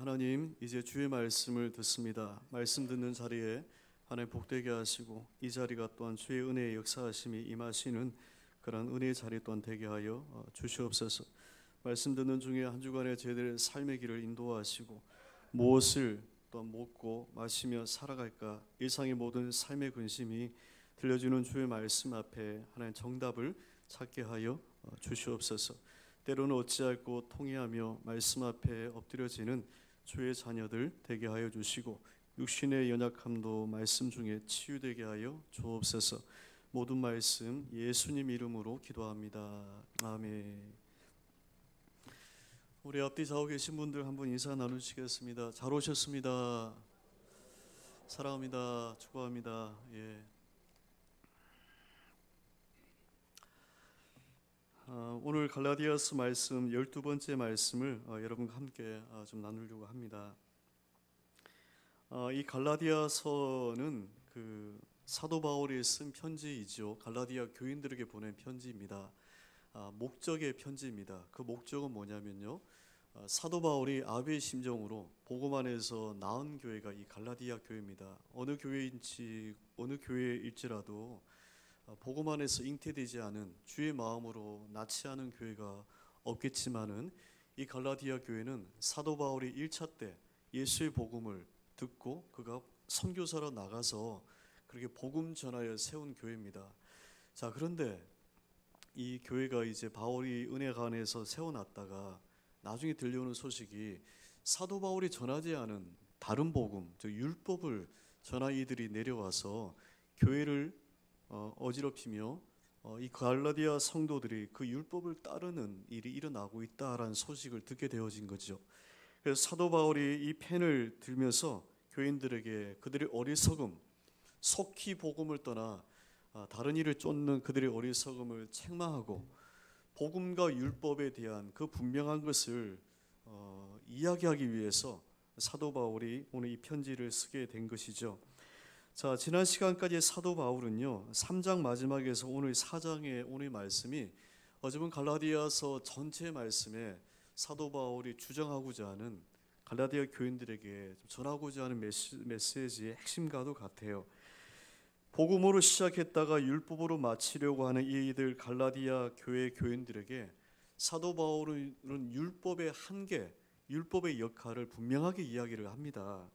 하나님, 이제 주의 말씀을 듣습니다. 말씀 듣는 자리에 하나님 복되게 하시고 이 자리가 또한 주의 은혜의 역사하심이 임하시는 그런 은혜의 자리 또한 되게 하여 주시옵소서. 말씀 듣는 중에 한 주간의 저희들의 삶의 길을 인도하시고 무엇을 또한 먹고 마시며 살아갈까, 일상의 모든 삶의 근심이 들려주는 주의 말씀 앞에 하나님 정답을 찾게 하여 주시옵소서. 때로는 어찌할꼬 통회하며 말씀 앞에 엎드려지는 주의 자녀들 되게 하여 주시고 육신의 연약함도 말씀 중에 치유되게 하여 주옵소서. 모든 말씀 예수님 이름으로 기도합니다. 아멘. 우리 앞뒤 좌우 계신 분들 한번 인사 나누시겠습니다. 잘 오셨습니다. 사랑합니다. 축복합니다. 예. 오늘 갈라디아서 말씀 12번째 말씀을 여러분과 함께 좀 나누려고 합니다. 이 갈라디아서는 그 사도 바울이 쓴 편지이죠. 갈라디아 교인들에게 보낸 편지입니다. 목적의 편지입니다. 그 목적은 뭐냐면요, 사도 바울이 아비의 심정으로 복음 안에서 낳은 교회가 이 갈라디아 교회입니다. 어느 교회일지라도 복음 안에서 잉태되지 않은 주의 마음으로 낳지 않은 교회가 없겠지만은 이 갈라디아 교회는 사도 바울이 1차 때 예수의 복음을 듣고 그가 선교사로 나가서 그렇게 복음 전하여 세운 교회입니다. 자, 그런데 이 교회가 이제 바울이 은혜가 안에서 세워놨다가 나중에 들려오는 소식이 사도 바울이 전하지 않은 다른 복음, 즉 율법을 전하 이들이 내려와서 교회를 어지럽히며 이 갈라디아 성도들이 그 율법을 따르는 일이 일어나고 있다라는 소식을 듣게 되어진 거죠. 그래서 사도 바울이 이 펜을 들면서 교인들에게 그들의 어리석음, 속히 복음을 떠나 다른 일을 쫓는 그들의 어리석음을 책망하고 복음과 율법에 대한 그 분명한 것을 이야기하기 위해서 사도 바울이 오늘 이 편지를 쓰게 된 것이죠. 자, 지난 시간까지 사도 바울은요 3장 마지막에서 오늘 4장의 오늘 말씀이 어쩌면 갈라디아서 전체 말씀에 사도 바울이 주장하고자 하는 갈라디아 교인들에게 전하고자 하는 메시지의 핵심과도 같아요. 복음으로 시작했다가 율법으로 마치려고 하는 이들 갈라디아 교회 교인들에게 사도 바울은 율법의 한계, 율법의 역할을 분명하게 이야기를 합니다.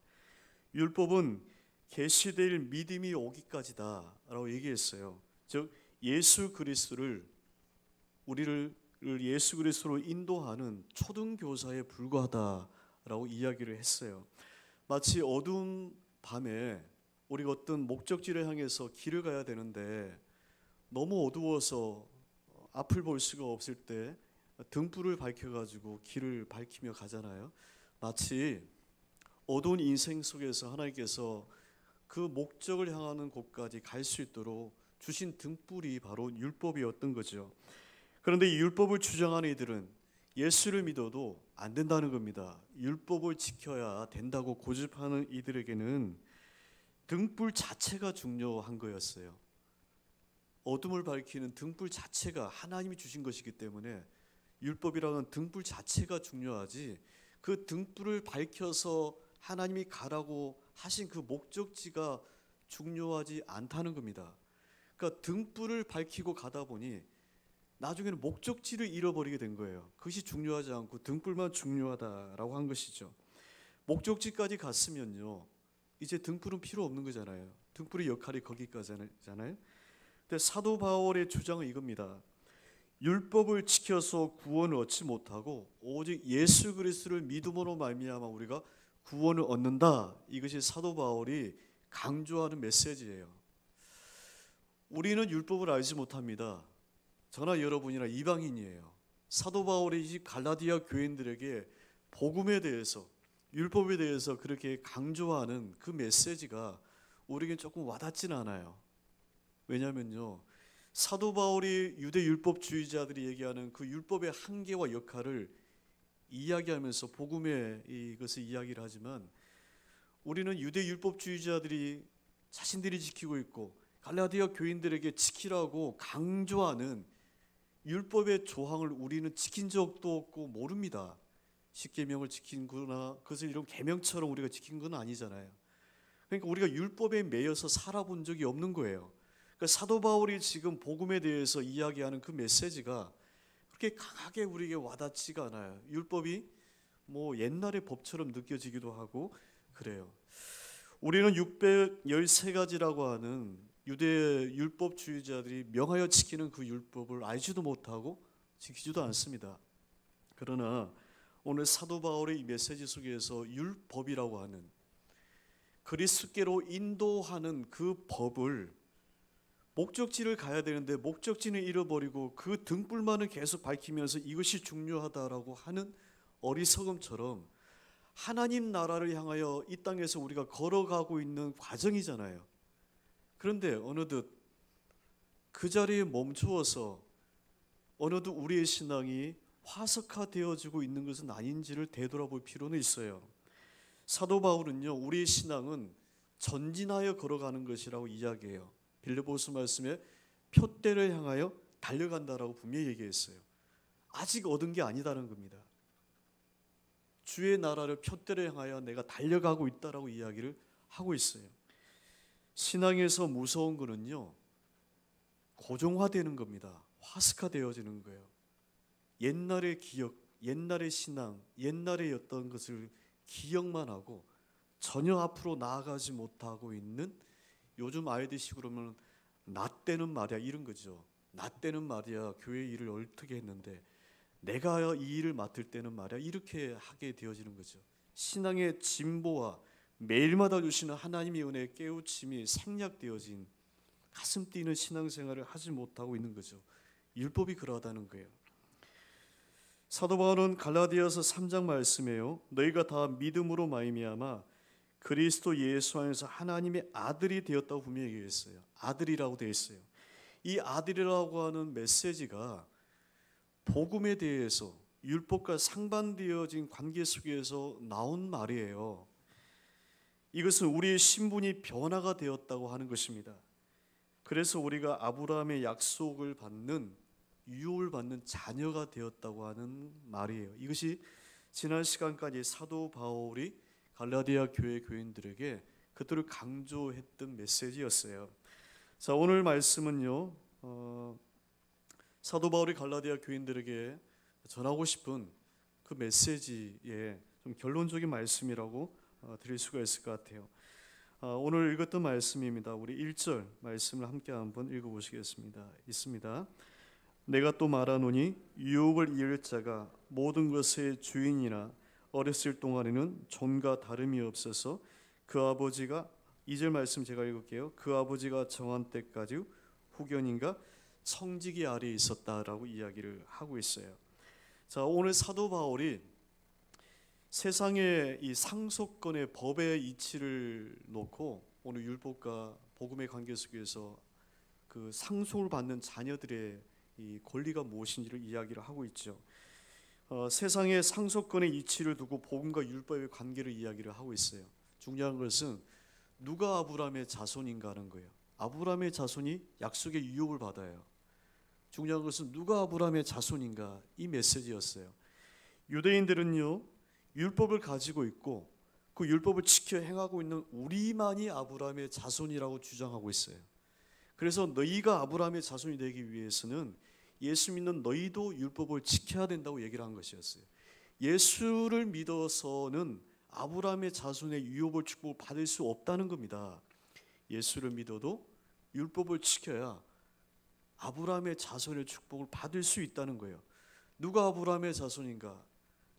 율법은 계시될 믿음이 오기까지다 라고 얘기했어요. 즉 예수 그리스도를 우리를 예수 그리스도로 인도하는 초등교사에 불과하다라고 이야기를 했어요. 마치 어두운 밤에 우리가 어떤 목적지를 향해서 길을 가야 되는데 너무 어두워서 앞을 볼 수가 없을 때 등불을 밝혀가지고 길을 밝히며 가잖아요. 마치 어두운 인생 속에서 하나님께서 그 목적을 향하는 곳까지 갈 수 있도록 주신 등불이 바로 율법이었던 거죠. 그런데 이 율법을 주장하는 이들은 예수를 믿어도 안 된다는 겁니다. 율법을 지켜야 된다고 고집하는 이들에게는 등불 자체가 중요한 거였어요. 어둠을 밝히는 등불 자체가 하나님이 주신 것이기 때문에 율법이라는 등불 자체가 중요하지, 그 등불을 밝혀서 하나님이 가라고 하신 그 목적지가 중요하지 않다는 겁니다. 그러니까 등불을 밝히고 가다 보니 나중에는 목적지를 잃어버리게 된 거예요. 그것이 중요하지 않고 등불만 중요하다라고 한 것이죠. 목적지까지 갔으면요 이제 등불은 필요 없는 거잖아요. 등불의 역할이 거기까지잖아요. 근데 사도 바울의 주장은 이겁니다. 율법을 지켜서 구원을 얻지 못하고 오직 예수 그리스도를 믿음으로 말미암아 우리가 구원을 얻는다. 이것이 사도 바울이 강조하는 메시지예요. 우리는 율법을 알지 못합니다. 저나 여러분이나 이방인이에요. 사도 바울이 이 갈라디아 교인들에게 복음에 대해서, 율법에 대해서 그렇게 강조하는 그 메시지가 우리에겐 조금 와닿지는 않아요. 왜냐하면요 사도 바울이 유대 율법주의자들이 얘기하는 그 율법의 한계와 역할을 이야기하면서 복음의 이것을 이야기를 하지만 우리는 유대 율법주의자들이 자신들이 지키고 있고 갈라디아 교인들에게 지키라고 강조하는 율법의 조항을 우리는 지킨 적도 없고 모릅니다. 십계명을 지킨 거나 그것을 이런 계명처럼 우리가 지킨 건 아니잖아요. 그러니까 우리가 율법에 매여서 살아본 적이 없는 거예요. 그러니까 사도 바울이 지금 복음에 대해서 이야기하는 그 메시지가 그렇게 강하게 우리에게 와닿지가 않아요. 율법이 뭐 옛날의 법처럼 느껴지기도 하고 그래요. 우리는 613가지라고 하는 유대 율법주의자들이 명하여 지키는 그 율법을 알지도 못하고 지키지도 않습니다. 그러나 오늘 사도 바울의 이 메시지 속에서 율법이라고 하는 그리스도께로 인도하는 그 법을 목적지를 가야 되는데 목적지는 잃어버리고 그 등불만을 계속 밝히면서 이것이 중요하다라고 하는 어리석음처럼 하나님 나라를 향하여 이 땅에서 우리가 걸어가고 있는 과정이잖아요. 그런데 어느덧 그 자리에 멈추어서 어느덧 우리의 신앙이 화석화되어지고 있는 것은 아닌지를 되돌아볼 필요는 있어요. 사도 바울은요, 우리의 신앙은 전진하여 걸어가는 것이라고 이야기해요. 빌립보서 말씀에 표대를 향하여 달려간다라고 분명히 얘기했어요. 아직 얻은 게 아니다는 겁니다. 주의 나라를 표대를 향하여 내가 달려가고 있다라고 이야기를 하고 있어요. 신앙에서 무서운 거는요, 고정화되는 겁니다. 화석화되어지는 거예요. 옛날의 기억, 옛날의 신앙, 옛날의 어떤 것을 기억만 하고 전혀 앞으로 나아가지 못하고 있는, 요즘 아이들식으로 하면 나 때는 말이야 이런 거죠. 나 때는 말이야 교회 일을 어떻게 했는데 내가 이 일을 맡을 때는 말이야 이렇게 하게 되어지는 거죠. 신앙의 진보와 매일마다 주시는 하나님의 은혜의 깨우침이 생략되어진 가슴 뛰는 신앙생활을 하지 못하고 있는 거죠. 율법이 그러하다는 거예요. 사도 바울은 갈라디아서 3장 말씀에요, 너희가 다 믿음으로 말미암아 그리스도 예수 안에서 하나님의 아들이 되었다고 분명히 얘기했어요. 아들이라고 되어 있어요. 이 아들이라고 하는 메시지가 복음에 대해서 율법과 상반되어진 관계 속에서 나온 말이에요. 이것은 우리의 신분이 변화가 되었다고 하는 것입니다. 그래서 우리가 아브라함의 약속을 받는, 유업을 받는 자녀가 되었다고 하는 말이에요. 이것이 지난 시간까지 사도 바울이 갈라디아 교회 교인들에게 그들을 강조했던 메시지였어요. 자, 오늘 말씀은요, 사도 바울이 갈라디아 교인들에게 전하고 싶은 그 메시지의 좀 결론적인 말씀이라고 드릴 수가 있을 것 같아요. 오늘 읽었던 말씀입니다. 우리 1절 말씀을 함께 한번 읽어보시겠습니다. 있습니다. 내가 또 말하노니 유업을 이을 자가 모든 것의 주인이나 어렸을 동안에는 종과 다름이 없어서 그 아버지가, 2절 말씀 제가 읽을게요. 그 아버지가 정한 때까지 후견인가 청지기 아래에 있었다라고 이야기를 하고 있어요. 자, 오늘 사도 바울이 세상의 이 상속권의 법의 이치를 놓고 오늘 율법과 복음의 관계 속에서 그 상속을 받는 자녀들의 이 권리가 무엇인지를 이야기를 하고 있죠. 세상의 상속권의 이치를 두고 복음과 율법의 관계를 이야기를 하고 있어요. 중요한 것은 누가 아브라함의 자손인가 하는 거예요. 아브라함의 자손이 약속의 유업을 받아요. 중요한 것은 누가 아브라함의 자손인가, 이 메시지였어요. 유대인들은요, 율법을 가지고 있고 그 율법을 지켜 행하고 있는 우리만이 아브라함의 자손이라고 주장하고 있어요. 그래서 너희가 아브라함의 자손이 되기 위해서는 예수 믿는 너희도 율법을 지켜야 된다고 얘기를 한 것이었어요. 예수를 믿어서는 아브라함의 자손의 유업을 축복을 받을 수 없다는 겁니다. 예수를 믿어도 율법을 지켜야 아브라함의 자손의 축복을 받을 수 있다는 거예요. 누가 아브라함의 자손인가?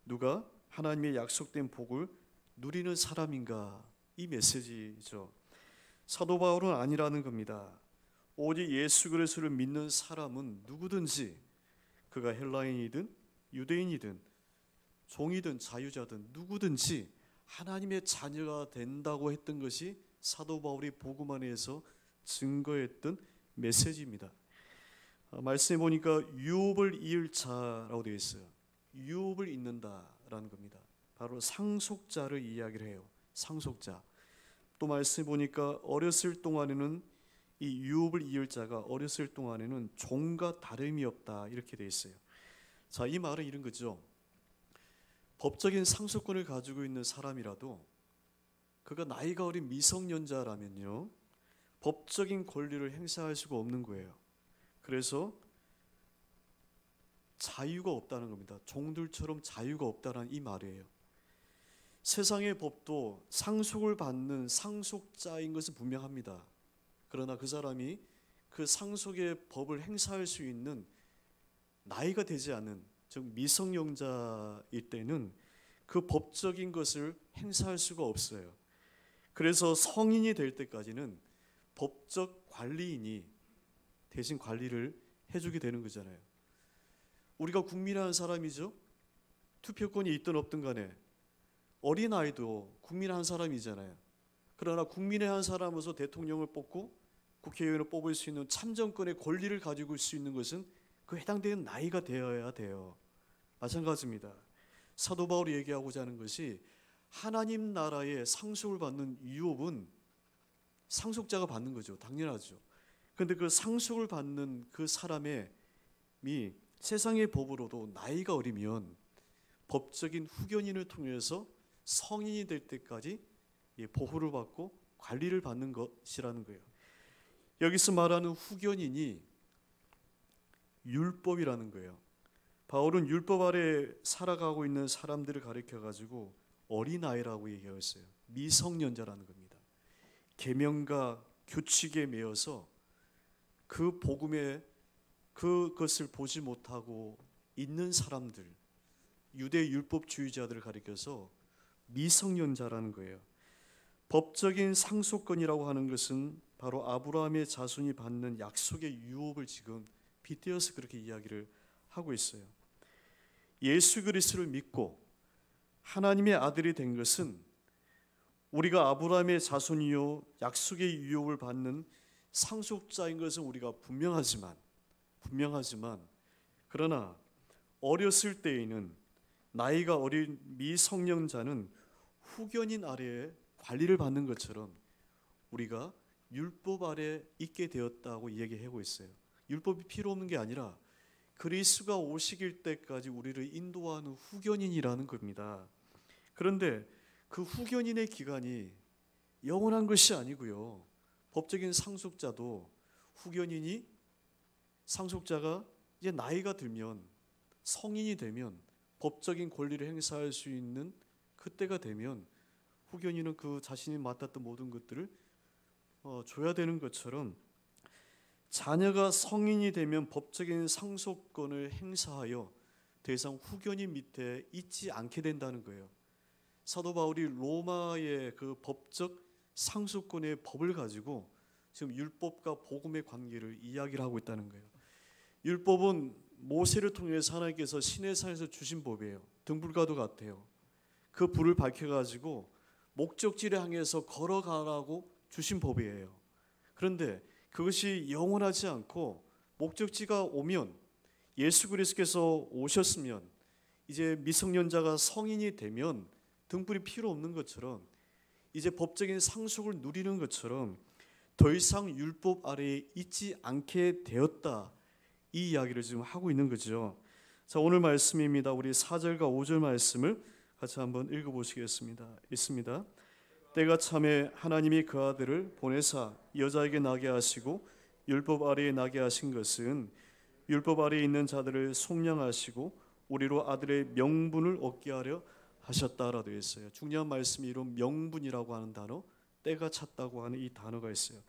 누가 하나님의 약속된 복을 누리는 사람인가? 이 메시지죠. 사도 바울은 아니라는 겁니다. 오직 예수 그리스도를 믿는 사람은 누구든지, 그가 헬라인이든 유대인이든 종이든 자유자든 누구든지 하나님의 자녀가 된다고 했던 것이 사도 바울이 복음 안에서 증거했던 메시지입니다. 말씀해 보니까 유업을 이을 자라고 되어 있어요. 유업을 잇는다라는 겁니다. 바로 상속자를 이야기를 해요. 상속자. 또 말씀해 보니까 어렸을 동안에는 이 유업을 이을 자가 어렸을 동안에는 종과 다름이 없다, 이렇게 되어 있어요. 자, 이 말은 이런 거죠. 법적인 상속권을 가지고 있는 사람이라도 그가 나이가 어린 미성년자라면요, 법적인 권리를 행사할 수가 없는 거예요. 그래서 자유가 없다는 겁니다. 종들처럼 자유가 없다는 이 말이에요. 세상의 법도 상속을 받는 상속자인 것은 분명합니다. 그러나 그 사람이 그 상속의 법을 행사할 수 있는 나이가 되지 않은, 즉 미성년자일 때는 그 법적인 것을 행사할 수가 없어요. 그래서 성인이 될 때까지는 법적 관리인이 대신 관리를 해주게 되는 거잖아요. 우리가 국민이라는 사람이죠. 투표권이 있든 없든 간에 어린아이도 국민의 한 사람이잖아요. 그러나 국민의 한 사람으로서 대통령을 뽑고 국회의원을 뽑을 수 있는 참정권의 권리를 가지고 있을 수 있는 것은 그 해당되는 나이가 되어야 돼요. 마찬가지입니다. 사도 바울이 얘기하고자 하는 것이 하나님 나라의 상속을 받는 유업은 상속자가 받는 거죠. 당연하죠. 그런데 그 상속을 받는 그 사람이 세상의 법으로도 나이가 어리면 법적인 후견인을 통해서 성인이 될 때까지 보호를 받고 관리를 받는 것이라는 거예요. 여기서 말하는 후견인이 율법이라는 거예요. 바울은 율법 아래 살아가고 있는 사람들을 가리켜가지고 어린아이라고 얘기했어요. 미성년자라는 겁니다. 계명과 규칙에 매여서 그 복음에 그것을 보지 못하고 있는 사람들, 유대 율법주의자들을 가리켜서 미성년자라는 거예요. 법적인 상속권이라고 하는 것은 바로 아브라함의 자손이 받는 약속의 유업을 지금 빗대어서 그렇게 이야기를 하고 있어요. 예수 그리스도를 믿고 하나님의 아들이 된 것은 우리가 아브라함의 자손이요 약속의 유업을 받는 상속자인 것은 우리가 분명하지만 그러나 어렸을 때에는 나이가 어린 미성년자는 후견인 아래에 관리를 받는 것처럼 우리가 율법 아래 있게 되었다고 얘기하고 있어요. 율법이 필요 없는 게 아니라 그리스도가 오시길 때까지 우리를 인도하는 후견인이라는 겁니다. 그런데 그 후견인의 기간이 영원한 것이 아니고요. 법적인 상속자도 후견인이 상속자가 이제 나이가 들면 성인이 되면 법적인 권리를 행사할 수 있는 그때가 되면 후견인은 그 자신이 맡았던 모든 것들을 줘야 되는 것처럼 자녀가 성인이 되면 법적인 상속권을 행사하여 더 이상 후견인 밑에 있지 않게 된다는 거예요. 사도 바울이 로마의 그 법적 상속권의 법을 가지고 지금 율법과 복음의 관계를 이야기를 하고 있다는 거예요. 율법은 모세를 통해서 하나님께서 시내산에서 주신 법이에요. 등불과도 같아요. 그 불을 밝혀가지고 목적지를 향해서 걸어가라고 주신 법이에요. 그런데 그것이 영원하지 않고 목적지가 오면 예수 그리스도께서 오셨으면 이제 미성년자가 성인이 되면 등불이 필요 없는 것처럼 이제 법적인 상속을 누리는 것처럼 더 이상 율법 아래에 있지 않게 되었다. 이 이야기를 지금 하고 있는 거죠. 자, 오늘 말씀입니다. 우리 4절과 5절 말씀을 같이 한번 읽어보시겠습니다. 있습니다. 때가 참에 하나님이 그 아들을 보내사 여자에게 나게 하시고 율법 아래에 나게 하신 것은 율법 아래에 있는 자들을 속량하시고 우리로 아들의 명분을 얻게 하려 하셨다라고 되어 있어요. 중요한 말씀이 이런 명분이라고 하는 단어, 때가 찼다고 하는 이 단어가 있어요.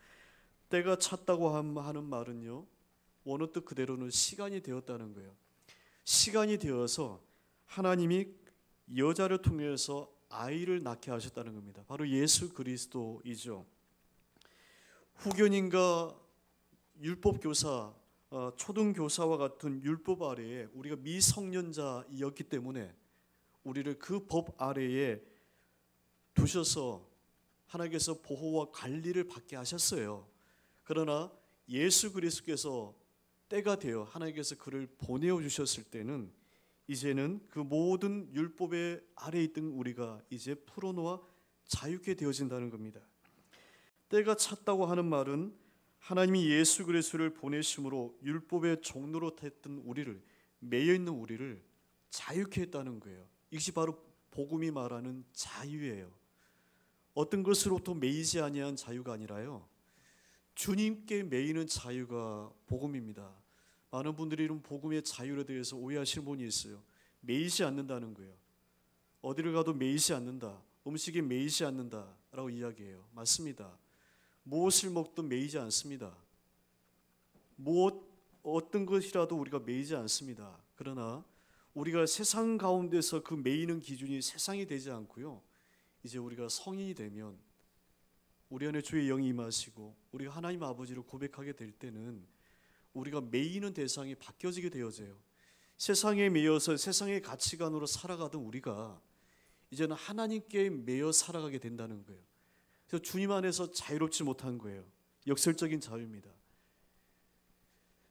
때가 찼다고 하는 말은요, 원어 뜻 그대로는 시간이 되었다는 거예요. 시간이 되어서 하나님이 여자를 통해서 아이를 낳게 하셨다는 겁니다. 바로 예수 그리스도이죠. 후견인과 율법교사, 초등교사와 같은 율법 아래에 우리가 미성년자였기 때문에 우리를 그 법 아래에 두셔서 하나님께서 보호와 관리를 받게 하셨어요. 그러나 예수 그리스도께서 때가 되어 하나님께서 그를 보내어 주셨을 때는 이제는 그 모든 율법의 아래에 있던 우리가 이제 풀어놓아 자유케 되어진다는 겁니다. 때가 찼다고 하는 말은 하나님이 예수 그리스도를 보내심으로 율법의 종로로 했던 우리를, 매여 있는 우리를 자유케 했다는 거예요. 이것이 바로 복음이 말하는 자유예요. 어떤 것으로부터 매이지 아니한 자유가 아니라요, 주님께 매이는 자유가 복음입니다. 많은 분들이 이런 복음의 자유에 대해서 오해하시는 분이 있어요. 매이지 않는다는 거예요. 어디를 가도 매이지 않는다, 음식에 매이지 않는다라고 이야기해요. 맞습니다. 무엇을 먹든 매이지 않습니다. 어떤 것이라도 우리가 매이지 않습니다. 그러나 우리가 세상 가운데서 그 매이는 기준이 세상이 되지 않고요, 이제 우리가 성인이 되면 우리 안에 주의 영이 임하시고 우리가 하나님 아버지를 고백하게 될 때는 우리가 매이는 대상이 바뀌어지게 되어져요. 세상에 매여서 세상의 가치관으로 살아가던 우리가 이제는 하나님께 매여 살아가게 된다는 거예요. 그래서 주님 안에서 자유롭지 못한 거예요. 역설적인 자유입니다.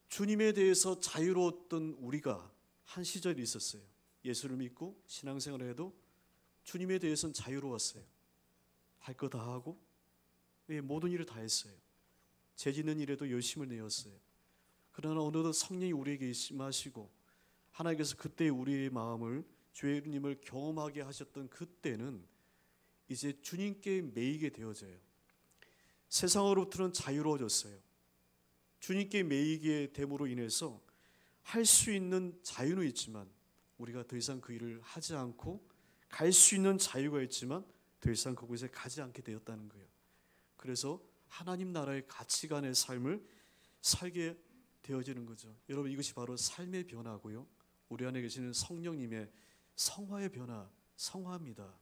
주님에 대해서 자유로웠던 우리가 한 시절이 있었어요. 예수를 믿고 신앙생활을 해도 주님에 대해서는 자유로웠어요. 할 거 다 하고 모든 일을 다 했어요. 죄 짓는 일에도 열심을 내었어요. 그러나 어느덧 성령이 우리에게 임하시고 하나님께서 그때 우리의 마음을, 주님을 경험하게 하셨던 그때는 이제 주님께 매이게 되어져요. 세상으로부터는 자유로워졌어요. 주님께 매이게 됨으로 인해서 할 수 있는 자유는 있지만 우리가 더 이상 그 일을 하지 않고, 갈 수 있는 자유가 있지만 더 이상 그곳에 가지 않게 되었다는 거예요. 그래서 하나님 나라의 가치관의 삶을 살게 되어지는 거죠. 여러분, 이것이 바로 삶의 변화고요, 우리 안에 계시는 성령님의 성화의 변화, 성화입니다.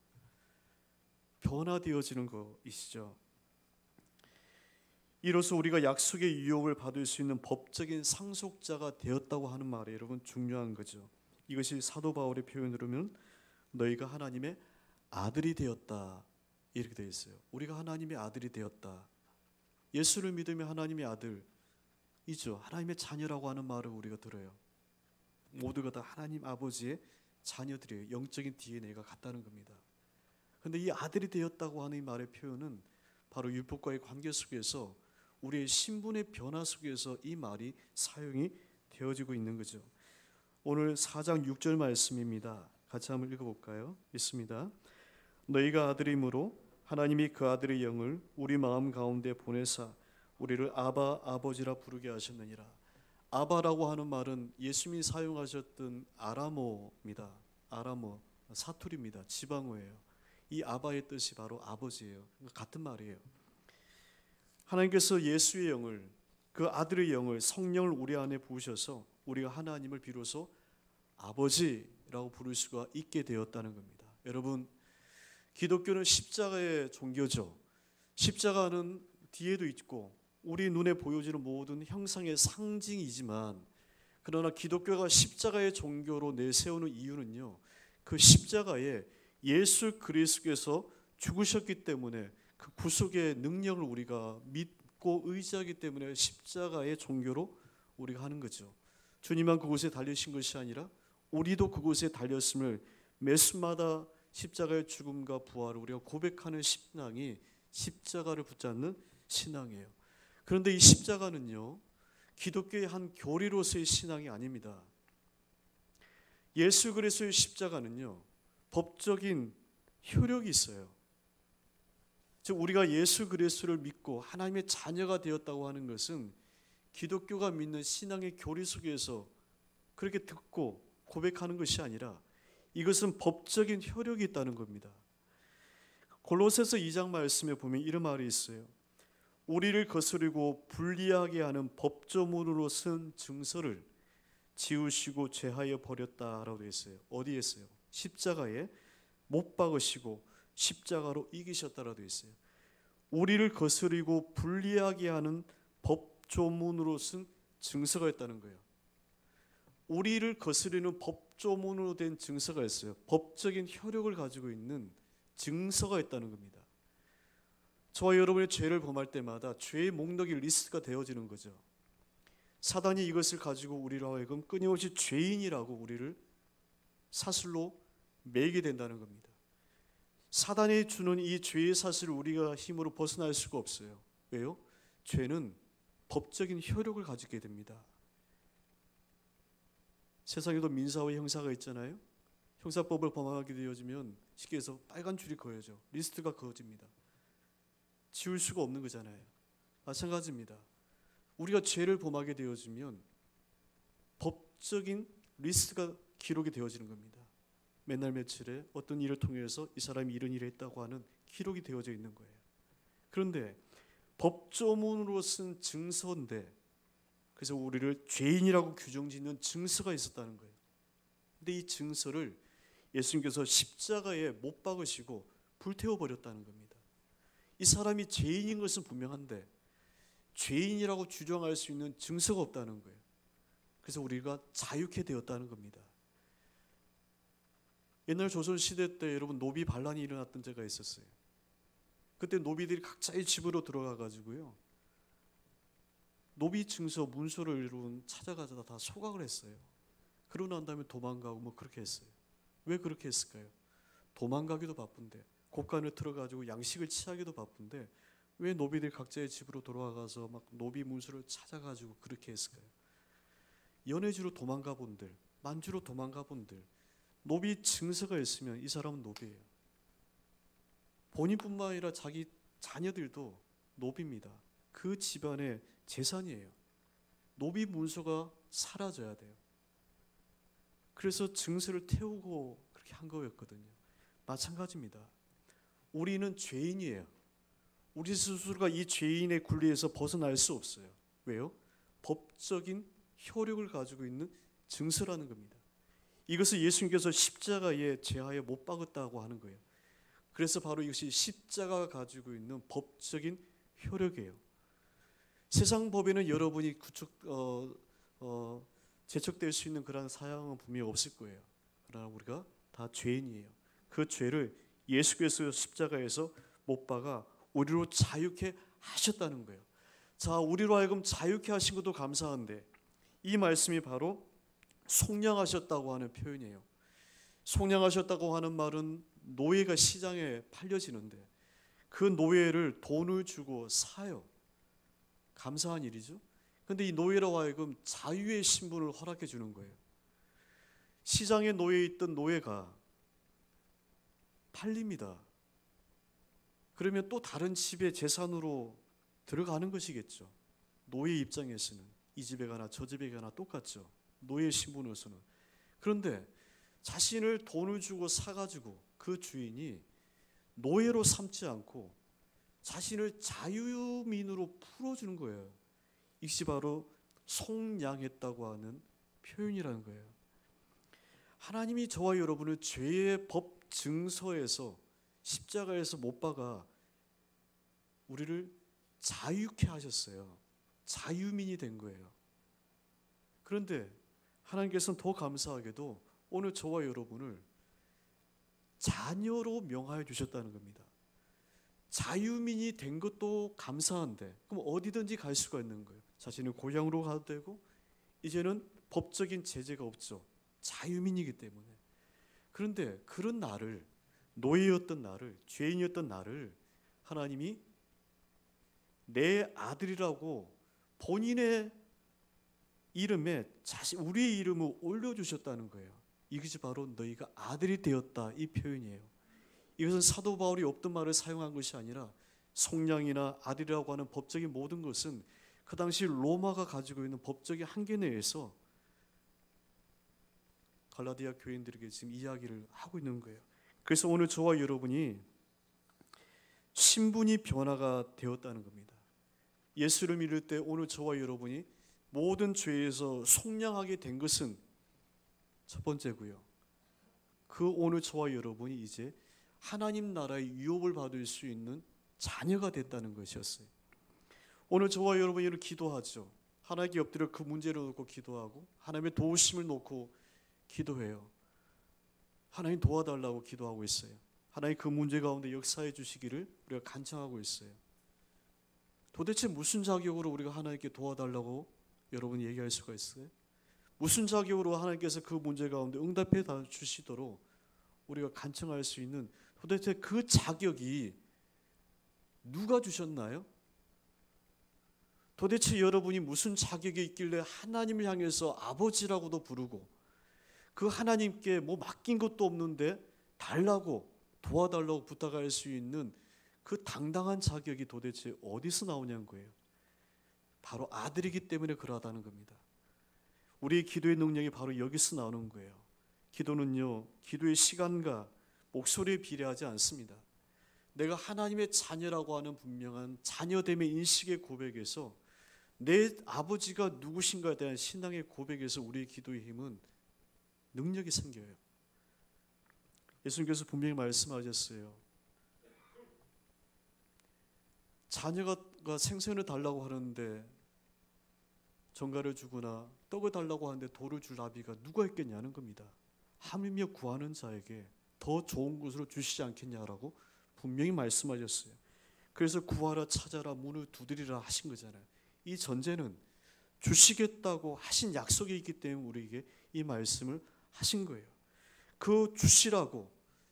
변화되어지는 것이시죠. 이로써 우리가 약속의 유혹을 받을 수 있는 법적인 상속자가 되었다고 하는 말이 여러분 중요한 거죠. 이것이 사도 바울의 표현으로는 너희가 하나님의 아들이 되었다, 이렇게 되어 있어요. 우리가 하나님의 아들이 되었다. 예수를 믿으면 하나님의 아들이죠. 하나님의 자녀라고 하는 말을 우리가 들어요. 모두가 다 하나님 아버지의 자녀들이에요. 영적인 DNA가 같다는 겁니다. 그런데 이 아들이 되었다고 하는 이 말의 표현은 바로 율법과의 관계 속에서 우리의 신분의 변화 속에서 이 말이 사용이 되어지고 있는 거죠. 오늘 4장 6절 말씀입니다. 같이 한번 읽어볼까요? 있습니다. 너희가 아들이므로 하나님이 그 아들의 영을 우리 마음 가운데 보내사 우리를 아바 아버지라 부르게 하셨느니라. 아바라고 하는 말은 예수님이 사용하셨던 아람어입니다. 아람어, 사투리입니다. 지방어예요. 이 아바의 뜻이 바로 아버지예요. 같은 말이에요. 하나님께서 예수의 영을, 그 아들의 영을, 성령을 우리 안에 부으셔서 우리가 하나님을 비로소 아버지라고 부를 수가 있게 되었다는 겁니다. 여러분, 기독교는 십자가의 종교죠. 십자가는 뒤에도 있고 우리 눈에 보여지는 모든 형상의 상징이지만, 그러나 기독교가 십자가의 종교로 내세우는 이유는요, 그 십자가에 예수 그리스도께서 죽으셨기 때문에 그 구속의 능력을 우리가 믿고 의지하기 때문에 십자가의 종교로 우리가 하는 거죠. 주님만 그곳에 달리신 것이 아니라 우리도 그곳에 달렸음을 매순마다 십자가의 죽음과 부활을 우리가 고백하는 신앙이 십자가를 붙잡는 신앙이에요. 그런데 이 십자가는요, 기독교의 한 교리로서의 신앙이 아닙니다. 예수 그리스도의 십자가는요, 법적인 효력이 있어요. 즉 우리가 예수 그리스도를 믿고 하나님의 자녀가 되었다고 하는 것은 기독교가 믿는 신앙의 교리 속에서 그렇게 듣고 고백하는 것이 아니라 이것은 법적인 효력이 있다는 겁니다. 골로새서 2장 말씀에 보면 이런 말이 있어요. 우리를 거스르고 불리하게 하는 법조문으로 쓴 증서를 지우시고 제하여 버렸다라고 되어 있어요. 어디에 있어요? 십자가에 못 박으시고 십자가로 이기셨다라고 되어 있어요. 우리를 거스르고 불리하게 하는 법조문으로 쓴 증서가 있다는 거예요. 우리를 거스르는 법조문으로 된 증서가 있어요. 법적인 효력을 가지고 있는 증서가 있다는 겁니다. 저와 여러분의 죄를 범할 때마다 죄의 목록이 리스트가 되어지는 거죠. 사단이 이것을 가지고 우리로 하여금 끊임없이 죄인이라고 우리를 사슬로 매게 된다는 겁니다. 사단이 주는 이 죄의 사슬을 우리가 힘으로 벗어날 수가 없어요. 왜요? 죄는 법적인 효력을 가지게 됩니다. 세상에도 민사와 형사가 있잖아요. 형사법을 범하게 되어지면 쉽게 해서 빨간 줄이 그어져, 리스트가 그어집니다. 지울 수가 없는 거잖아요. 마찬가지입니다. 우리가 죄를 범하게 되어지면 법적인 리스트가 기록이 되어지는 겁니다. 맨날 며칠에 어떤 일을 통해서 이 사람이 이런 일을 했다고 하는 기록이 되어져 있는 거예요. 그런데 법조문으로 쓴 증서인데, 그래서 우리를 죄인이라고 규정짓는 증서가 있었다는 거예요. 근데 이 증서를 예수님께서 십자가에 못 박으시고 불태워 버렸다는 겁니다. 이 사람이 죄인인 것은 분명한데 죄인이라고 주장할 수 있는 증서가 없다는 거예요. 그래서 우리가 자유케 되었다는 겁니다. 옛날 조선시대 때 여러분 노비 반란이 일어났던 때가 있었어요. 그때 노비들이 각자의 집으로 들어가 가지고요, 노비 증서 문서를 여러분 찾아가서 다 소각을 했어요. 그러고 난 다음에 도망가고 뭐 그렇게 했어요. 왜 그렇게 했을까요? 도망가기도 바쁜데, 곳간을 틀어가지고 양식을 취하기도 바쁜데 왜 노비들 각자의 집으로 돌아가서 막 노비 문서를 찾아가지고 그렇게 했을까요? 연해주로 도망가 본들, 만주로 도망가 본들, 노비 증서가 있으면 이 사람은 노비예요. 본인뿐만 아니라 자기 자녀들도 노비입니다. 그 집안의 재산이에요. 노비 문서가 사라져야 돼요. 그래서 증서를 태우고 그렇게 한 거였거든요. 마찬가지입니다. 우리는 죄인이에요. 우리 스스로가 이 죄인의 굴레에서 벗어날 수 없어요. 왜요? 법적인 효력을 가지고 있는 증서라는 겁니다. 이것을 예수님께서 십자가에 제하에 못 박았다고 하는 거예요. 그래서 바로 이것이 십자가가 가지고 있는 법적인 효력이에요. 세상 법에는 여러분이 제척될 수 있는 그런 사양은 분명히 없을 거예요. 그러나 우리가 다 죄인이에요. 그 죄를 예수께서 십자가에서 못 박아 우리로 자유케 하셨다는 거예요. 자, 우리로 하여금 자유케 하신 것도 감사한데 이 말씀이 바로 속량하셨다고 하는 표현이에요. 속량하셨다고 하는 말은 노예가 시장에 팔려지는데 그 노예를 돈을 주고 사요. 감사한 일이죠. 그런데 이 노예로 하여금 자유의 신분을 허락해 주는 거예요. 시장에 놓여 있던 노예가 팔립니다. 그러면 또 다른 집의 재산으로 들어가는 것이겠죠. 노예 입장에서는 이 집에 가나 저 집에 가나 똑같죠. 노예 신분으로서는. 그런데 자신을 돈을 주고 사가지고 그 주인이 노예로 삼지 않고 자신을 자유민으로 풀어주는 거예요. 이것이 바로 속량했다고 하는 표현이라는 거예요. 하나님이 저와 여러분을 죄의 법 증서에서 십자가에서 못 박아 우리를 자유케 하셨어요. 자유민이 된 거예요. 그런데 하나님께서는 더 감사하게도 오늘 저와 여러분을 자녀로 명하여 주셨다는 겁니다. 자유민이 된 것도 감사한데 그럼 어디든지 갈 수가 있는 거예요. 자신의 고향으로 가도 되고 이제는 법적인 제재가 없죠. 자유민이기 때문에. 그런데 그런 나를, 노예였던 나를, 죄인이었던 나를 하나님이 내 아들이라고 본인의 이름에 우리의 이름을 올려주셨다는 거예요. 이것이 바로 너희가 아들이 되었다 이 표현이에요. 이것은 사도 바울이 없던 말을 사용한 것이 아니라 속량이나 아들이라고 하는 법적인 모든 것은 그 당시 로마가 가지고 있는 법적인 한계 내에서 갈라디아 교인들에게 지금 이야기를 하고 있는 거예요. 그래서 오늘 저와 여러분이 신분이 변화가 되었다는 겁니다. 예수를 믿을 때 오늘 저와 여러분이 모든 죄에서 속량하게 된 것은 첫 번째고요. 그 오늘 저와 여러분이 이제 하나님 나라의 유업을 받을 수 있는 자녀가 됐다는 것이었어요. 오늘 저와 여러분이 이렇게 기도하죠. 하나님께 엎드려 그 문제를 놓고 기도하고 하나님의 도우심을 놓고 기도해요. 하나님 도와달라고 기도하고 있어요. 하나님 그 문제 가운데 역사해 주시기를 우리가 간청하고 있어요. 도대체 무슨 자격으로 우리가 하나님께 도와달라고 여러분이 얘기할 수가 있어요? 무슨 자격으로 하나님께서 그 문제 가운데 응답해 주시도록 우리가 간청할 수 있는 도대체 그 자격이 누가 주셨나요? 도대체 여러분이 무슨 자격이 있길래 하나님을 향해서 아버지라고도 부르고 그 하나님께 뭐 맡긴 것도 없는데 달라고 도와달라고 부탁할 수 있는 그 당당한 자격이 도대체 어디서 나오냐는 거예요. 바로 아들이기 때문에 그러하다는 겁니다. 우리의 기도의 능력이 바로 여기서 나오는 거예요. 기도는요, 기도의 시간과 목소리에 비례하지 않습니다. 내가 하나님의 자녀라고 하는 분명한 자녀됨의 인식의 고백에서 내 아버지가 누구신가에 대한 신앙의 고백에서 우리의 기도의 힘은 능력이 생겨요. 예수님께서 분명히 말씀하셨어요. 자녀가 생선을 달라고 하는데 전갈을 주거나 떡을 달라고 하는데 돌을 줄 나비가 누가 있겠냐는 겁니다. 하물며 구하는 자에게 더 좋은 것으로 주시지 않겠냐라고 분명히 말씀하셨어요. 그래서 구하라 찾아라 문을 두드리라 하신 거잖아요. 이 전제는 주시겠다고 하신 약속이 있기 때문에 우리에게 이 말씀을 하신 거예요. 그 주시라고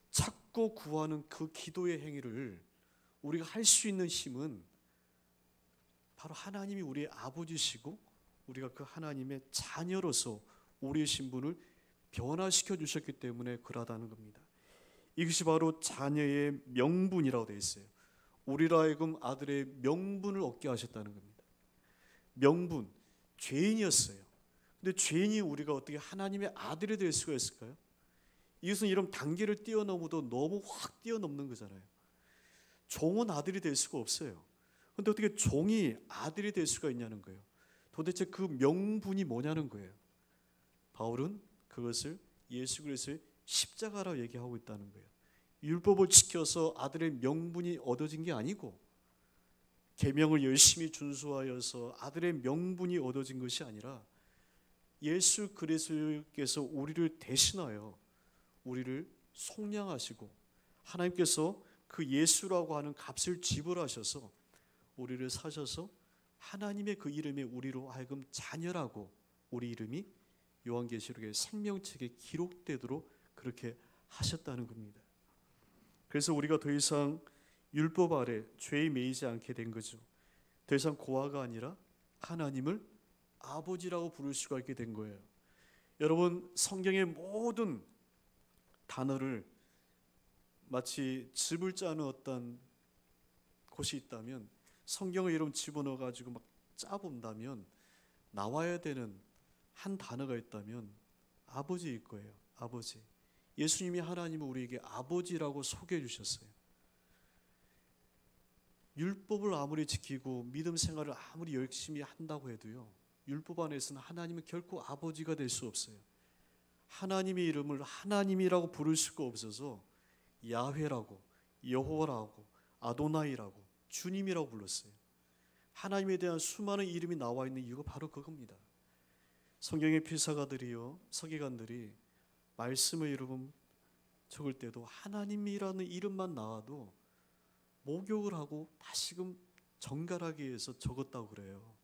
찾고 구하는 그 기도의 행위를 우리가 할 수 있는 힘은 바로 하나님이 우리의 아버지시고 우리가 그 하나님의 자녀로서 우리의 신분을 변화시켜 주셨기 때문에 그러하다는 겁니다. 이것이 바로 자녀의 명분이라고 되어 있어요. 우리로 하여금 아들의 명분을 얻게 하셨다는 겁니다. 명분, 죄인이었어요. 근데 죄인이 우리가 어떻게 하나님의 아들이 될 수가 있을까요? 이것은 이런 단계를 뛰어넘어도 너무 확 뛰어넘는 거잖아요. 종은 아들이 될 수가 없어요. 그런데 어떻게 종이 아들이 될 수가 있냐는 거예요. 도대체 그 명분이 뭐냐는 거예요. 바울은 그것을 예수 그리스도의 십자가라고 얘기하고 있다는 거예요. 율법을 지켜서 아들의 명분이 얻어진 게 아니고 계명을 열심히 준수하여서 아들의 명분이 얻어진 것이 아니라 예수 그리스도께서 우리를 대신하여 우리를 속량하시고 하나님께서 그 예수라고 하는 값을 지불하셔서 우리를 사셔서 하나님의 그 이름에 우리로 하여금 자녀라고 우리 이름이 요한계시록의 생명책에 기록되도록 그렇게 하셨다는 겁니다. 그래서 우리가 더 이상 율법 아래 죄에 매이지 않게 된 거죠. 더 이상 고아가 아니라 하나님을 아버지라고 부를 수가 있게 된 거예요. 여러분, 성경의 모든 단어를 마치 즙을 짜는 어떤 곳이 있다면 성경을 이름 집어넣어 가지고 막 짜본다면 나와야 되는 한 단어가 있다면 아버지일 거예요. 아버지. 예수님이 하나님을 우리에게 아버지라고 소개해 주셨어요. 율법을 아무리 지키고 믿음 생활을 아무리 열심히 한다고 해도요, 율법 안에서는 하나님은 결코 아버지가 될 수 없어요. 하나님의 이름을 하나님이라고 부를 수가 없어서 야훼라고, 여호와라고, 아도나이라고, 주님이라고 불렀어요. 하나님에 대한 수많은 이름이 나와 있는 이유가 바로 그겁니다. 성경의 필사가들이요, 서기관들이 말씀의 이름 적을 때도 하나님이라는 이름만 나와도 목욕을 하고 다시금 정갈하게 해서 적었다고 그래요.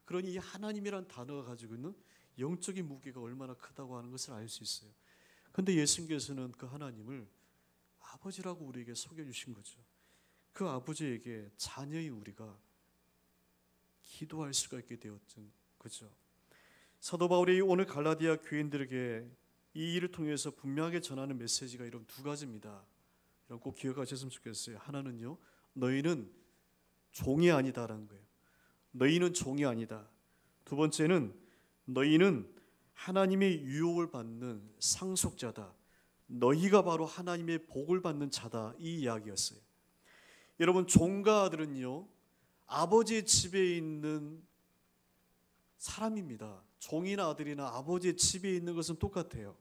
그러니 이 하나님이란 단어가 가지고 있는 영적인 무게가 얼마나 크다고 하는 것을 알 수 있어요. 그런데 예수님께서는 그 하나님을 아버지라고 우리에게 소개해 주신 거죠. 그 아버지에게 자녀인 우리가 기도할 수가 있게 되었던 거죠. 사도 바울이 오늘 갈라디아 교인들에게 이 일을 통해서 분명하게 전하는 메시지가 이런 두 가지입니다. 이런 꼭 기억하셨으면 좋겠어요. 하나는요, 너희는 종이 아니다라는 거예요. 너희는 종이 아니다. 두 번째는 너희는 하나님의 유혹을 받는 상속자다. 너희가 바로 하나님의 복을 받는 자다. 이 이야기였어요. 여러분, 종과 아들은요, 아버지의 집에 있는 사람입니다. 종이나 아들이나 아버지의 집에 있는 것은 똑같아요.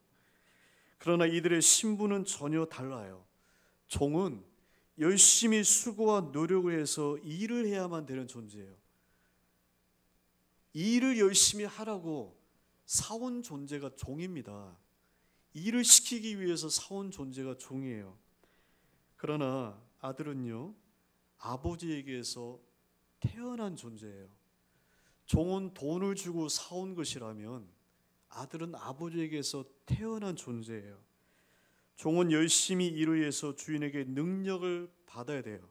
그러나 이들의 신분은 전혀 달라요. 종은 열심히 수고와 노력을 해서 일을 해야만 되는 존재예요. 일을 열심히 하라고 사온 존재가 종입니다. 일을 시키기 위해서 사온 존재가 종이에요. 그러나 아들은요, 아버지에게서 태어난 존재예요. 종은 돈을 주고 사온 것이라면 아들은 아버지에게서 태어난 존재예요. 종은 열심히 일을 해서 주인에게 능력을 받아야 돼요.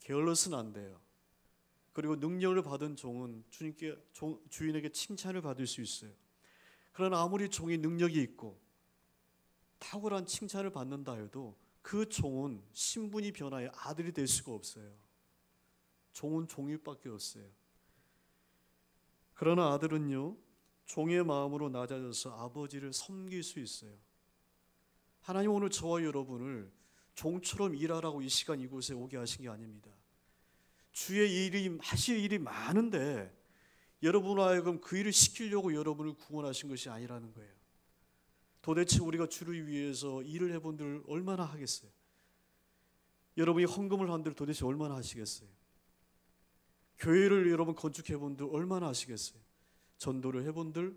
게을러서는 안 돼요. 그리고 능력을 받은 종은 주인에게 칭찬을 받을 수 있어요. 그러나 아무리 종이 능력이 있고 탁월한 칭찬을 받는다 해도 그 종은 신분이 변하여 아들이 될 수가 없어요. 종은 종일 밖에 없어요. 그러나 아들은요, 종의 마음으로 낮아져서 아버지를 섬길 수 있어요. 하나님 오늘 저와 여러분을 종처럼 일하라고 이 시간 이곳에 오게 하신 게 아닙니다. 주의 일이 하실 일이 많은데 여러분 하여금 그 일을 시키려고 여러분을 구원하신 것이 아니라는 거예요. 도대체 우리가 주를 위해서 일을 해본들 얼마나 하겠어요? 여러분이 헌금을 한들 도대체 얼마나 하시겠어요? 교회를 여러분 건축해본들 얼마나 하시겠어요? 전도를 해본들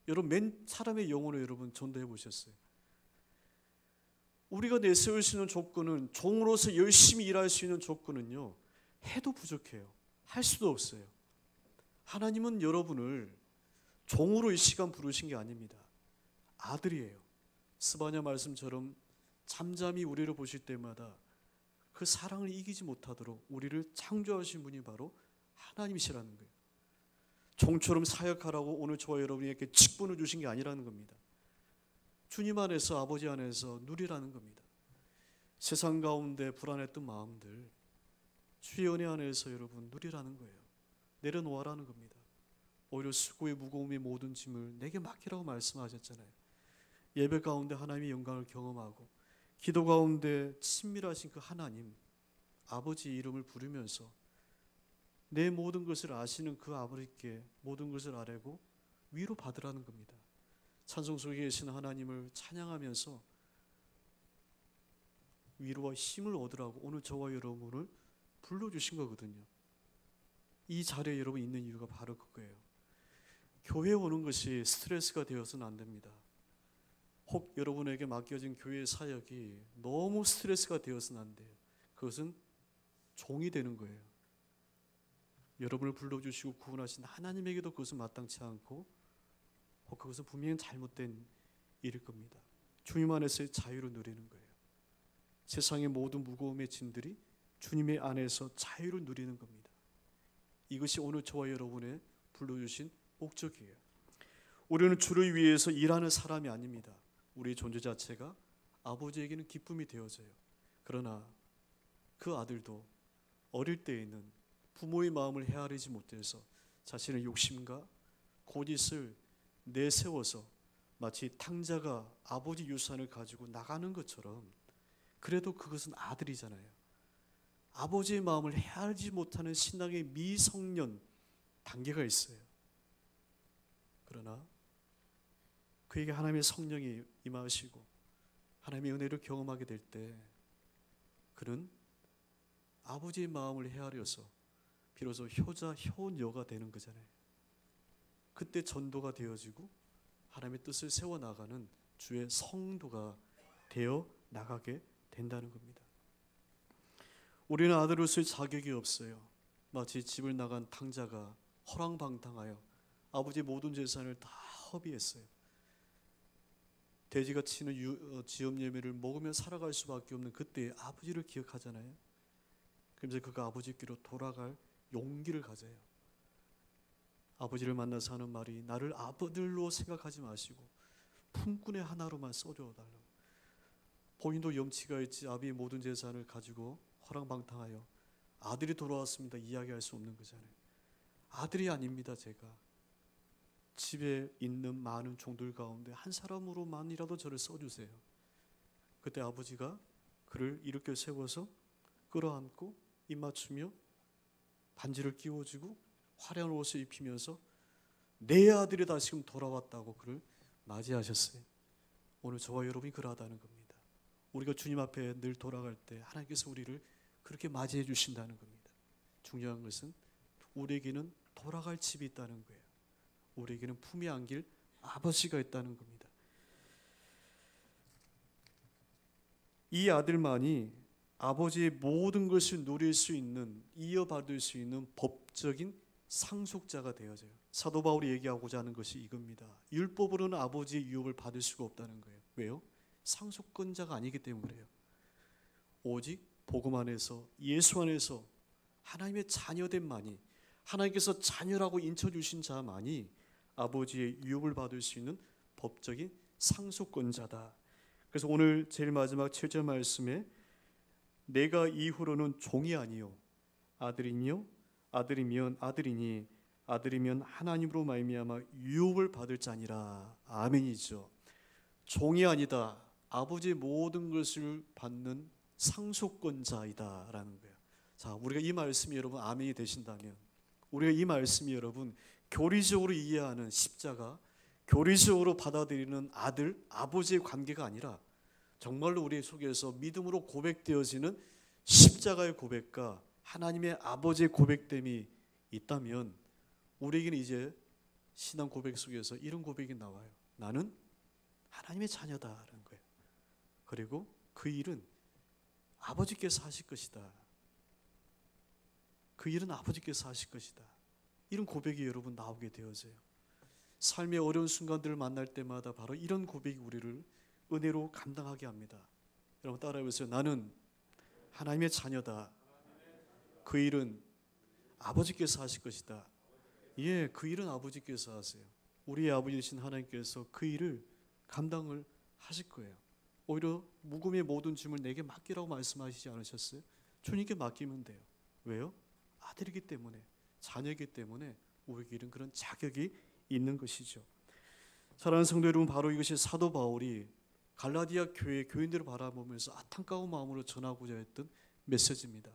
여러분 맨 사람의 영혼을 여러분 전도해 보셨어요? 우리가 내세울 수 있는 조건은, 종으로서 열심히 일할 수 있는 조건은요, 해도 부족해요. 할 수도 없어요. 하나님은 여러분을 종으로 이 시간 부르신 게 아닙니다. 아들이에요. 스바냐 말씀처럼 잠잠히 우리를 보실 때마다 그 사랑을 이기지 못하도록 우리를 창조하신 분이 바로 하나님이시라는 거예요. 종처럼 사역하라고 오늘 저와 여러분에게 직분을 주신 게 아니라는 겁니다. 주님 안에서, 아버지 안에서 누리라는 겁니다. 세상 가운데 불안했던 마음들 주의 은혜 안에서 여러분 누리라는 거예요. 내려놓아라는 겁니다. 오히려 수고의 무거움의 모든 짐을 내게 맡기라고 말씀하셨잖아요. 예배 가운데 하나님의 영광을 경험하고 기도 가운데 친밀하신 그 하나님 아버지 이름을 부르면서 내 모든 것을 아시는 그 아버지께 모든 것을 아뢰고 위로 받으라는 겁니다. 찬송 속에 계신 하나님을 찬양하면서 위로와 힘을 얻으라고 오늘 저와 여러분을 불러주신 거거든요. 이 자리에 여러분 있는 이유가 바로 그거예요. 교회에 오는 것이 스트레스가 되어서는 안 됩니다. 혹 여러분에게 맡겨진 교회 사역이 너무 스트레스가 되어서는 안 돼요. 그것은 종이 되는 거예요. 여러분을 불러주시고 구원하신 하나님에게도 그것은 마땅치 않고 혹 그것은 분명히 잘못된 일일 겁니다. 주님 안에서의 자유를 누리는 거예요. 세상의 모든 무거움의 짐들이 주님의 안에서 자유를 누리는 겁니다. 이것이 오늘 저와 여러분의 불러주신 목적이에요. 우리는 주를 위해서 일하는 사람이 아닙니다. 우리의 존재 자체가 아버지에게는 기쁨이 되어져요. 그러나 그 아들도 어릴 때에는 부모의 마음을 헤아리지 못해서 자신의 욕심과 고짓을 내세워서 마치 탕자가 아버지 유산을 가지고 나가는 것처럼, 그래도 그것은 아들이잖아요. 아버지의 마음을 헤아리지 못하는 신앙의 미성년 단계가 있어요. 그러나 그에게 하나님의 성령이 임하시고 하나님의 은혜를 경험하게 될 때 그는 아버지의 마음을 헤아려서 비로소 효자, 효녀가 되는 거잖아요. 그때 전도가 되어지고 하나님의 뜻을 세워나가는 주의 성도가 되어 나가게 된다는 겁니다. 우리는 아들로서의 자격이 없어요. 마치 집을 나간 탕자가 허랑방탕하여 아버지의 모든 재산을 다 허비했어요. 돼지가 치는 지업 예매를 먹으며 살아갈 수밖에 없는 그때의 아버지를 기억하잖아요. 그러면서 그가 아버지께로 돌아갈 용기를 가져요. 아버지를 만나서 하는 말이, 나를 아버들로 생각하지 마시고 품꾼의 하나로만 써줘달라고. 본인도 염치가 있지 아비의 모든 재산을 가지고 허랑방탕하여 아들이 돌아왔습니다 이야기할 수 없는 거잖아요. 아들이 아닙니다. 제가 집에 있는 많은 종들 가운데 한 사람으로만이라도 저를 써주세요. 그때 아버지가 그를 일으켜 세워서 끌어안고 입 맞추며 반지를 끼워주고 화려한 옷을 입히면서 내 아들이 다시금 돌아왔다고 그를 맞이하셨어요. 오늘 저와 여러분이 그러하다는 겁니다. 우리가 주님 앞에 늘 돌아갈 때 하나님께서 우리를 그렇게 맞이해 주신다는 겁니다. 중요한 것은 우리에게는 돌아갈 집이 있다는 거예요. 우리에게는 품에 안길 아버지가 있다는 겁니다. 이 아들만이 아버지의 모든 것을 누릴 수 있는, 이어받을 수 있는 법적인 상속자가 되어져요. 사도 바울이 얘기하고자 하는 것이 이겁니다. 율법으로는 아버지의 유업을 받을 수가 없다는 거예요. 왜요? 상속권자가 아니기 때문에 그래요. 오직 복음 안에서, 예수 안에서 하나님의 자녀됨만이, 하나님께서 자녀라고 인쳐주신 자만이 아버지의 유업을 받을 수 있는 법적인 상속권자다. 그래서 오늘 제일 마지막 7절 말씀에 내가 이후로는 종이 아니요 아들이요 아들이면 아들이니 아들이면 하나님으로 말미암아 유업을 받을 자니라. 아멘이죠. 종이 아니다. 아버지의 모든 것을 받는 상속권자이다라는 거예요. 자, 우리가 이 말씀이 여러분 아멘이 되신다면, 우리가 이 말씀이 여러분 교리적으로 이해하는 십자가, 교리적으로 받아들이는 아들, 아버지의 관계가 아니라 정말로 우리 속에서 믿음으로 고백되어지는 십자가의 고백과 하나님의 아버지의 고백됨이 있다면 우리에게는 이제 신앙 고백 속에서 이런 고백이 나와요. 나는 하나님의 자녀다라는 거예요. 그리고 그 일은 아버지께서 하실 것이다. 그 일은 아버지께서 하실 것이다. 이런 고백이 여러분 나오게 되어져요. 삶의 어려운 순간들을 만날 때마다 바로 이런 고백이 우리를 은혜로 감당하게 합니다. 여러분 따라해보세요. 나는 하나님의 자녀다. 그 일은 아버지께서 하실 것이다. 예, 그 일은 아버지께서 하세요. 우리의 아버지이신 하나님께서 그 일을 감당을 하실 거예요. 오히려 묵음의 모든 짐을 내게 맡기라고 말씀하시지 않으셨어요? 주님께 맡기면 돼요. 왜요? 아들이기 때문에, 자녀이기 때문에 우리에게 이런 그런 자격이 있는 것이죠. 사랑하는 성도 여러분, 바로 이것이 사도 바울이 갈라디아 교회 교인들을 바라보면서 안타까운 마음으로 전하고자 했던 메시지입니다.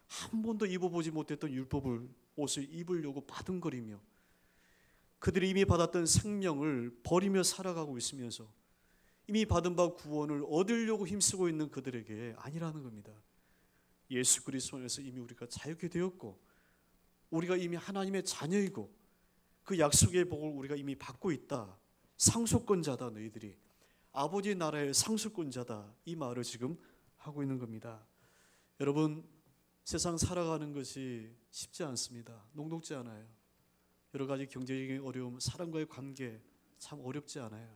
한 번도 입어보지 못했던 율법을 옷을 입으려고 바둥거리며 그들이 이미 받았던 생명을 버리며 살아가고 있으면서 이미 받은 바 구원을 얻으려고 힘쓰고 있는 그들에게 아니라는 겁니다. 예수 그리스도 안에서 이미 우리가 자유케 되었고 우리가 이미 하나님의 자녀이고 그 약속의 복을 우리가 이미 받고 있다. 상속권자다. 너희들이 아버지의 나라의 상속권자다. 이 말을 지금 하고 있는 겁니다. 여러분, 세상 살아가는 것이 쉽지 않습니다. 녹록지 않아요. 여러 가지 경제적인 어려움, 사람과의 관계 참 어렵지 않아요.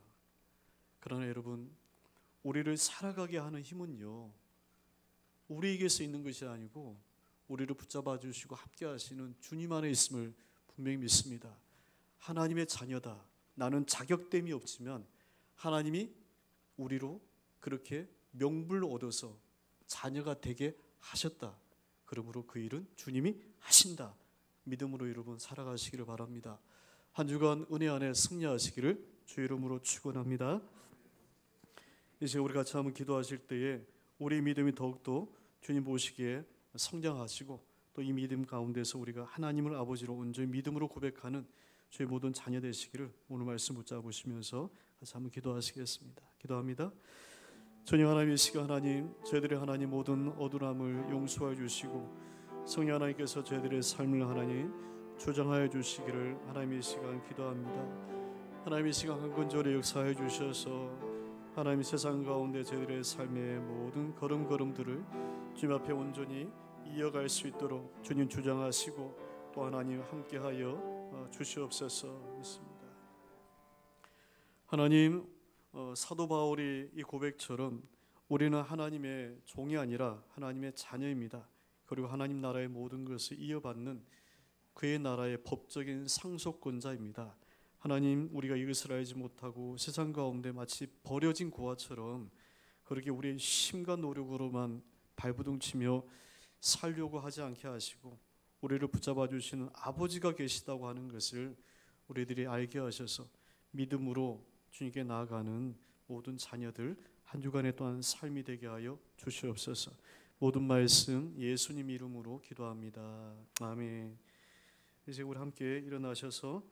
그러나 여러분, 우리를 살아가게 하는 힘은요, 우리에게서 있는 것이 아니고 우리를 붙잡아 주시고 함께 하시는 주님 안에 있음을 분명히 믿습니다. 하나님의 자녀다. 나는 자격됨이 없지만 하나님이 우리로 그렇게 명분을 얻어서 자녀가 되게 하셨다. 그러므로 그 일은 주님이 하신다. 믿음으로 여러분 살아가시기를 바랍니다. 한 주간 은혜 안에 승리하시기를 주 이름으로 축원합니다. 이제 우리 같이 한번 기도하실 때에 우리 믿음이 더욱더 주님 보시기에 성장하시고 또 이 믿음 가운데서 우리가 하나님을 아버지로 온전히 믿음으로 고백하는 주의 모든 자녀 되시기를 오늘 말씀 붙잡으시면서 같이 한번 기도하시겠습니다. 기도합니다. 전혀 하나님의 시간 하나님, 저희들의 하나님 모든 어두움을 용서해 주시고 성령 하나님께서 저희들의 삶을 하나님 조정하여 주시기를 하나님의 시간 기도합니다. 하나님의 시간 강건절에 역사해 주셔서 하나님의 세상 가운데 저희들의 삶의 모든 걸음걸음들을 주님 앞에 온전히 이어갈 수 있도록 주님 주장하시고 또 하나님 함께하여 주시옵소서 믿습니다. 하나님, 사도 바울이 이 고백처럼 우리는 하나님의 종이 아니라 하나님의 자녀입니다. 그리고 하나님 나라의 모든 것을 이어받는 그의 나라의 법적인 상속권자입니다. 하나님, 우리가 이것을 알지 못하고 세상 가운데 마치 버려진 고아처럼 그렇게 우리의 힘과 노력으로만 발부둥치며 살려고 하지 않게 하시고 우리를 붙잡아 주시는 아버지가 계시다고 하는 것을 우리들이 알게 하셔서 믿음으로 주님께 나아가는 모든 자녀들 한 주간의 또한 삶이 되게 하여 주시옵소서. 모든 말씀 예수님 이름으로 기도합니다. 아멘. 이제 우리 함께 일어나셔서